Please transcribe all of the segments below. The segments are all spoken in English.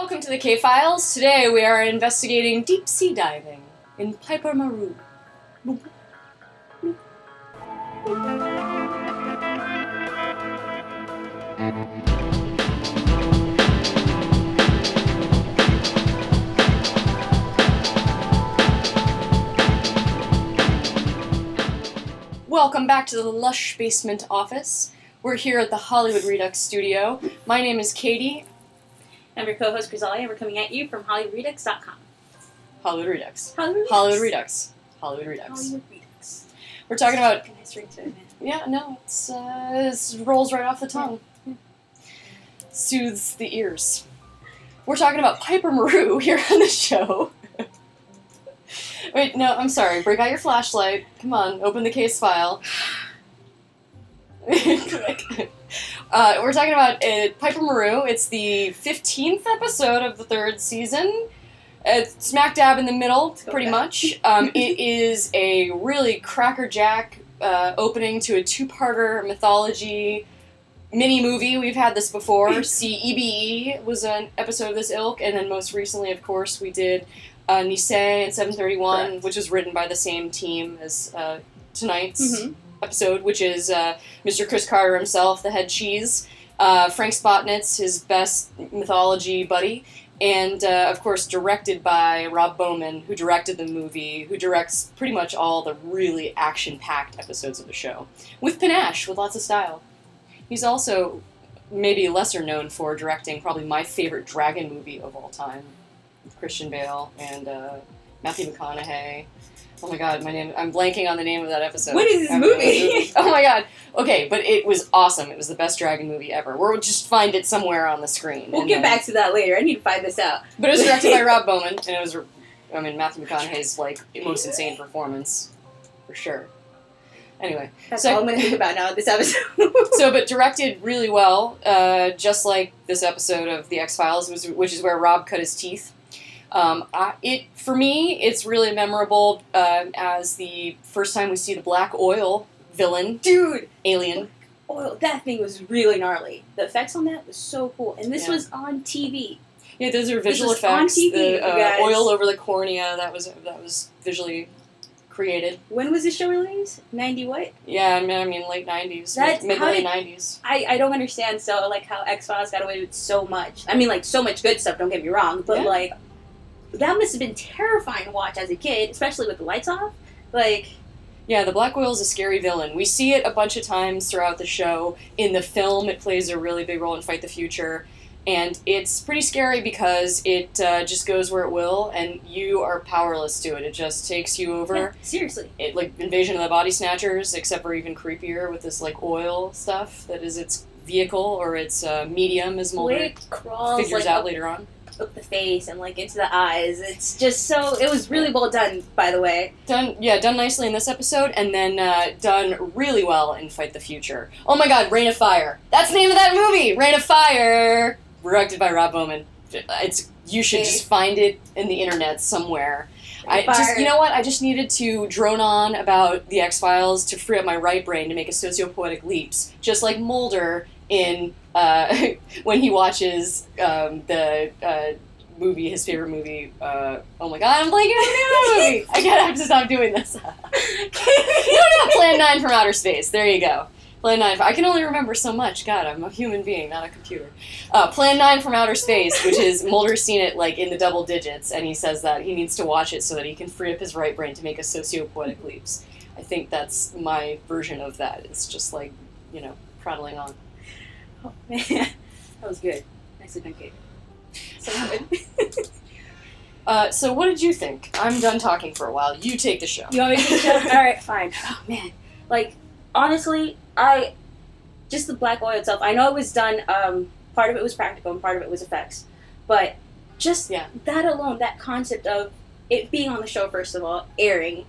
Welcome to the KFiles. Today we are investigating deep sea diving in Piper Maru. Welcome back to the lush basement office. We're here at the Hollywood Redux studio. My name is Katie. I'm your co-host, Grisalia, and we're coming at you from HollywoodRedux.com. Hollywood Redux. Hollywood Redux. Hollywood Redux. Hollywood Redux. Hollywood Redux. We're talking about... Nice ring to it, man. Yeah, no, it rolls right off the tongue. Yeah. Soothes the ears. We're talking about Piper Maru here on the show. Wait, no, I'm sorry. Break out your flashlight. Come on, open the case file. We're talking about Piper Maru. It's the 15th episode of the 3rd season. It's smack dab in the middle, pretty much. It is a really crackerjack opening to a 2-parter mythology mini-movie. We've had this before. EBE was an episode of this ilk, and then most recently, of course, we did Nisei and 731, Correct. which was written by the same team as tonight's episode, which is Mr. Chris Carter himself, the head cheese, Frank Spotnitz, his best mythology buddy, and of course directed by Rob Bowman, who directed the movie, who directs pretty much all the really action-packed episodes of the show, with panache, with lots of style. He's also maybe lesser known for directing probably my favorite dragon movie of all time, with Christian Bale and Matthew McConaughey. Oh my god, I'm blanking on the name of that episode. What is this movie? Oh my god. Okay, but it was awesome. It was the best dragon movie ever. We'll just find it somewhere on the screen. We'll get back to that later. I need to find this out. But it was directed by Rob Bowman, and it was, Matthew McConaughey's, most insane performance. For sure. Anyway. That's all I'm going to think about now at this episode. But directed really well, just like this episode of the XFiles, which is where Rob cut his teeth. For me, it's really memorable as the first time we see the black oil villain. Dude! Alien. Oil, that thing was really gnarly. The effects on that was so cool. And this was on TV. Yeah, those are visual effects. On TV, the oil over the cornea, that was visually created. When was this show released? 90 what? Yeah, late 90s. Mid-late 90s. I don't understand, how X-Files got away with so much. So much good stuff, don't get me wrong, but, that must have been terrifying to watch as a kid, especially with the lights off. Yeah, the black oil is a scary villain. We see it a bunch of times throughout the show. In the film, it plays a really big role in Fight the Future. And it's pretty scary because it just goes where it will, and you are powerless to it. It just takes you over. Yeah, seriously. It, Invasion of the Body Snatchers, except for even creepier with this, oil stuff that is its vehicle, or its medium, as Mulder figures out later on. Up the face and into the eyes. It's just it was really well done, by the way. Done nicely in this episode, and then done really well in Fight the Future. Oh my god, Reign of Fire. That's the name of that movie! Reign of Fire! Directed by Rob Bowman. You should just find it in the internet somewhere. You know what? I just needed to drone on about the X-Files to free up my right brain to make a sociopoetic leaps, just like Mulder in when he watches the movie, his favorite movie. Oh my god, I'm blanking on the name of the movie! I gotta have to stop doing this. No, Plan 9 from Outer Space. There you go. Plan 9. I can only remember so much. God, I'm a human being, not a computer. Plan 9 from Outer Space, which is Mulder's seen it in the double digits, and he says that he needs to watch it so that he can free up his right brain to make a sociopoetic leaps. I think that's my version of that. It's just prattling on. Oh man, that was good. Nicely done, Kate. So good. So what did you think? I'm done talking for a while. You take the show. You want me to take the show? Alright, fine. Oh man. Honestly, just the black oil itself, I know it was done, part of it was practical and part of it was effects, but just that alone, that concept of it being on the show, first of all, airing,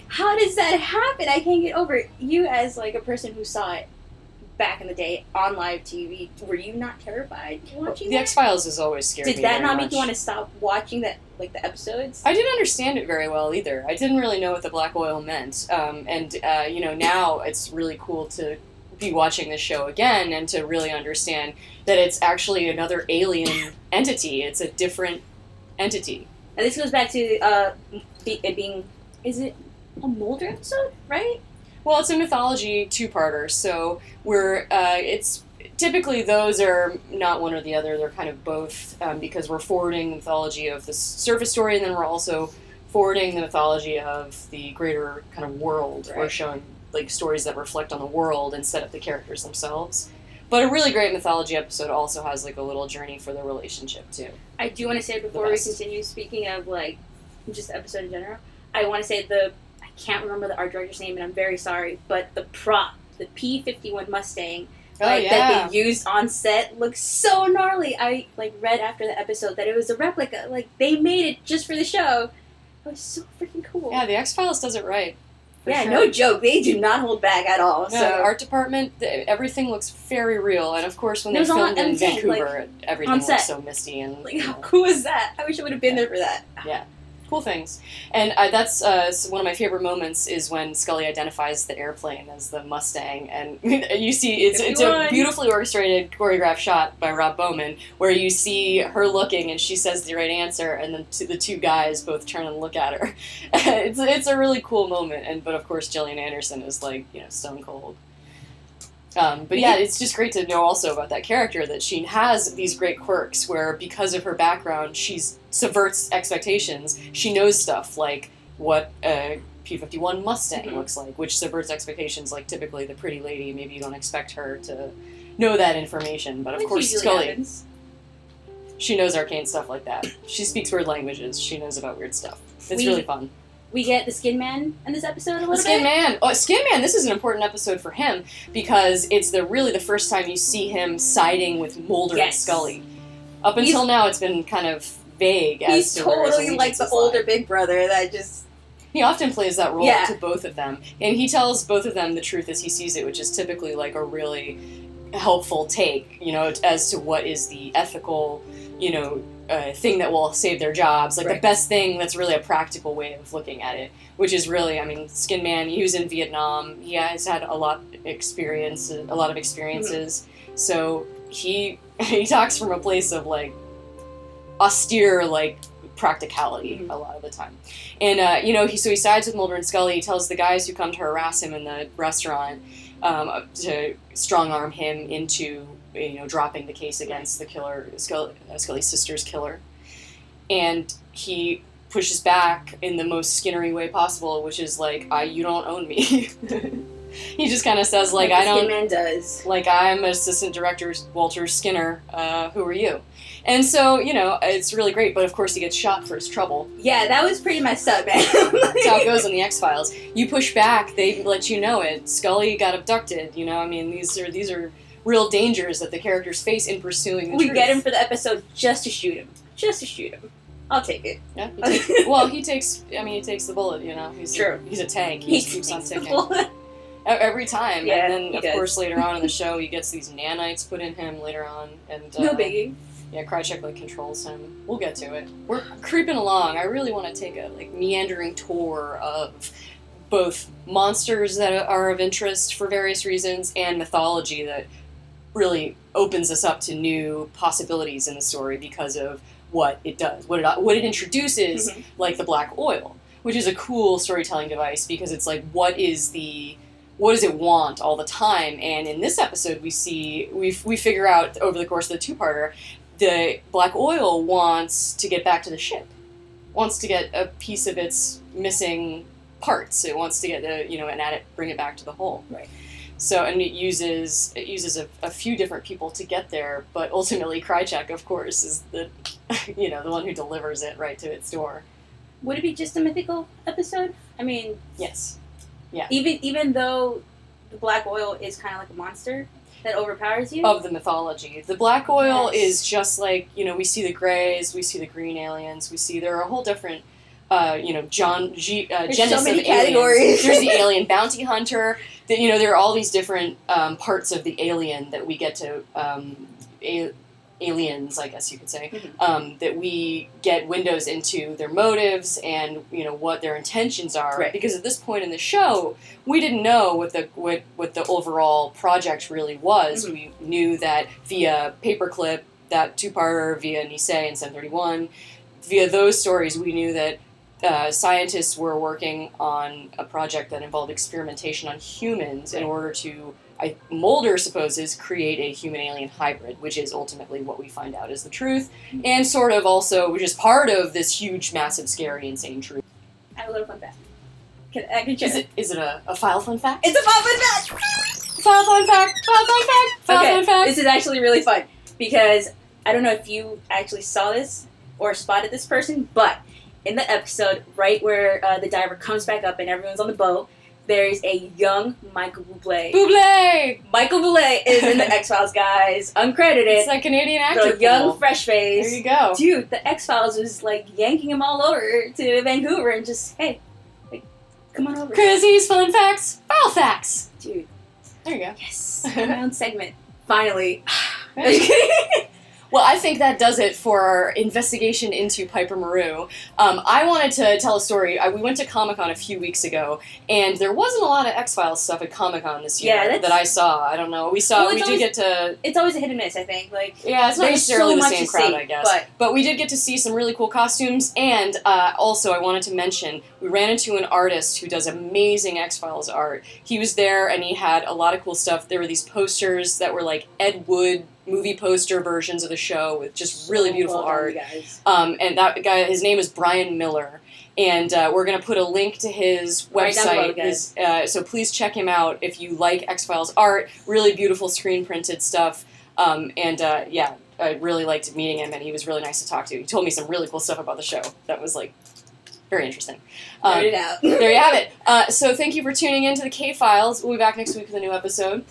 how does that happen? I can't get over it. You as, a person who saw it back in the day on live TV, were you not terrified watching The X-Files has always scared me. Did that not make you want to stop watching the episodes? I didn't understand it very well either. I didn't really know what the black oil meant. Now it's really cool to be watching this show again and to really understand that it's actually another alien entity. It's a different entity. And this goes back to it being, is it a Mulder episode, right? Well, it's a mythology two-parter, so it's typically those are not one or the other. They're kind of both, because we're forwarding the mythology of the surface story, and then we're also forwarding the mythology of the greater kind of world. Right. We're showing like stories that reflect on the world instead of the characters themselves. But a really great mythology episode also has like a little journey for the relationship too. I do want to say before we continue, speaking of like just the episode in general, I want to say I can't remember the art director's name, and I'm very sorry, but the prop, the P-51 Mustang that they used on set looks so gnarly. I read after the episode that it was a replica. Like, they made it just for the show. It was so freaking cool. Yeah, the XFiles does it right. Yeah, sure. No joke. They do not hold back at all. No, so the art department, everything looks very real. And of course, when they filmed in Vancouver, everything looks so misty. And how cool is that? I wish I would have been there for that. Yeah. Cool things. And that's one of my favorite moments is when Scully identifies the airplane as the Mustang. And you see, it's a beautifully orchestrated, choreographed shot by Rob Bowman, where you see her looking and she says the right answer, and then the two guys both turn and look at her. It's a really cool moment. But of course, Gillian Anderson is stone cold. But yeah, it's just great to know also about that character, that she has these great quirks where because of her background, she subverts expectations. She knows stuff like what a P-51 Mustang looks like, which subverts expectations. Like typically the pretty lady, maybe you don't expect her to know that information. But of course Scully, she knows arcane stuff like that. She speaks weird languages. She knows about weird stuff. It's really fun. We get the Skin Man in this episode a little bit. Skin Man! Oh, Skin Man, this is an important episode for him because it's really the first time you see him siding with Mulder and Scully. Up until now, it's been kind of vague as to where his allegiance is. He's totally like the older big brother that just... He often plays that role to both of them. And he tells both of them the truth as he sees it, which is typically like a really helpful take, as to what is the ethical, thing that will save their jobs, the best thing that's really a practical way of looking at it, which is really, Skin Man, he was in Vietnam, he has had a lot of experiences, so he talks from a place of austere practicality a lot of the time, and he sides with Mulder and Scully. He tells the guys who come to harass him in the restaurant to strong arm him into dropping the case against the killer, Scully's sister's killer. And he pushes back in the most Skinnery way possible, which is you don't own me. He just kind of says, I don't... Skin Man does. I'm Assistant Director Walter Skinner, who are you? And so, it's really great, but of course he gets shot for his trouble. Yeah, that was pretty messed up, man. That's how it goes on the X-Files. You push back, they let you know it. Scully got abducted, these are real dangers that the characters face in pursuing the truth. We get him for the episode just to shoot him. I'll take it. Yeah. He takes the bullet, He's a tank. He just keeps on ticking. Every time. Yeah, and then, of course, later on in the show, he gets these nanites put in him later on. And no biggie. Yeah, Krychek controls him. We'll get to it. We're creeping along. I really want to take a meandering tour of both monsters that are of interest for various reasons and mythology that really opens us up to new possibilities in the story because of what it does, what it introduces, like the black oil, which is a cool storytelling device because it's what does it want all the time? And in this episode, we figure out over the course of the two-parter, the black oil wants to get back to the ship, wants to get a piece of its missing parts. It wants to get bring it back to the hull. Right. So, and it uses a few different people to get there, but ultimately Krychek, of course, is the the one who delivers it right to its door. Would it be just a mythical episode? Yes. Yeah. Even though the black oil is kind of like a monster that overpowers you? Of the mythology. The black oil is just we see the Greys, we see the green aliens, there are a whole different, genus so many of categories. Aliens. There's the alien bounty hunter. There are all these different parts of the alien that we get to aliens, I guess you could say, Mm-hmm. that we get windows into their motives and, you know, what their intentions are. Right. Because at this point in the show, we didn't know what the overall project really was. Mm-hmm. We knew that via Paperclip, that two-parter, via Nisei and 731, via those stories, we knew that scientists were working on a project that involved experimentation on humans in order to, Mulder supposes, create a human-alien hybrid, which is ultimately what we find out is the truth, and sort of also just part of this huge, massive, scary, insane truth. I have a little fun fact. I can share. Is it a file fun fact? It's a fun fact! File fun fact! File fun fact! File Okay, fun fact! this is actually really fun, because I don't know if you actually saw this or spotted this person, but in the episode, right where the diver comes back up and everyone's on the boat, there's a young Michael Bublé. Bublé! Michael Bublé is in the X-Files, guys. Uncredited. It's that Canadian actor. The young, pool. fresh face. There you go. Dude, the X-Files was like yanking him all over to Vancouver and just, hey, like, come on over. Chrissy's fun facts, file facts. Dude. There you go. Yes. My own segment. Finally. Well, I think that does it for our investigation into Piper Maru. I wanted to tell a story. We went to Comic-Con a few weeks ago, and there wasn't a lot of X-Files stuff at Comic-Con this year that I saw. I don't know. It's always a hit and miss, I think. Like, yeah, it's not necessarily the same crowd, I guess. But we did get to see some really cool costumes, and also I wanted to mention, we ran into an artist who does amazing X-Files art. He was there, and he had a lot of cool stuff. There were these posters that were like Ed Wood movie poster versions of the show with just really beautiful art. And that guy, his name is Brian Miller. And we're going to put a link to his website. So please check him out if you like X-Files art. Really beautiful screen-printed stuff. I really liked meeting him, and he was really nice to talk to. He told me some really cool stuff about the show. That was, like, very interesting. There you have it. So thank you for tuning in to the KFiles. We'll be back next week with a new episode.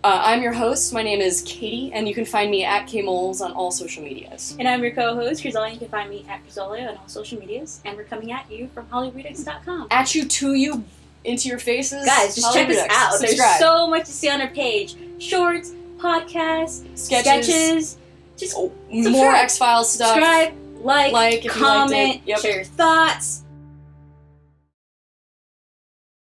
I'm your host. My name is Katie, and you can find me at KMoles on all social medias. And I'm your co-host, Grizzly. You can find me at Grizzly on all social medias. And we're coming at you from HollywoodRedux.com. At you, to you, into your faces. Guys, just check us out. Subscribe. There's so much to see on our page. Shorts, podcasts, sketches. Just more X-Files stuff. Subscribe, like if comment, you liked it. Yep. share your thoughts.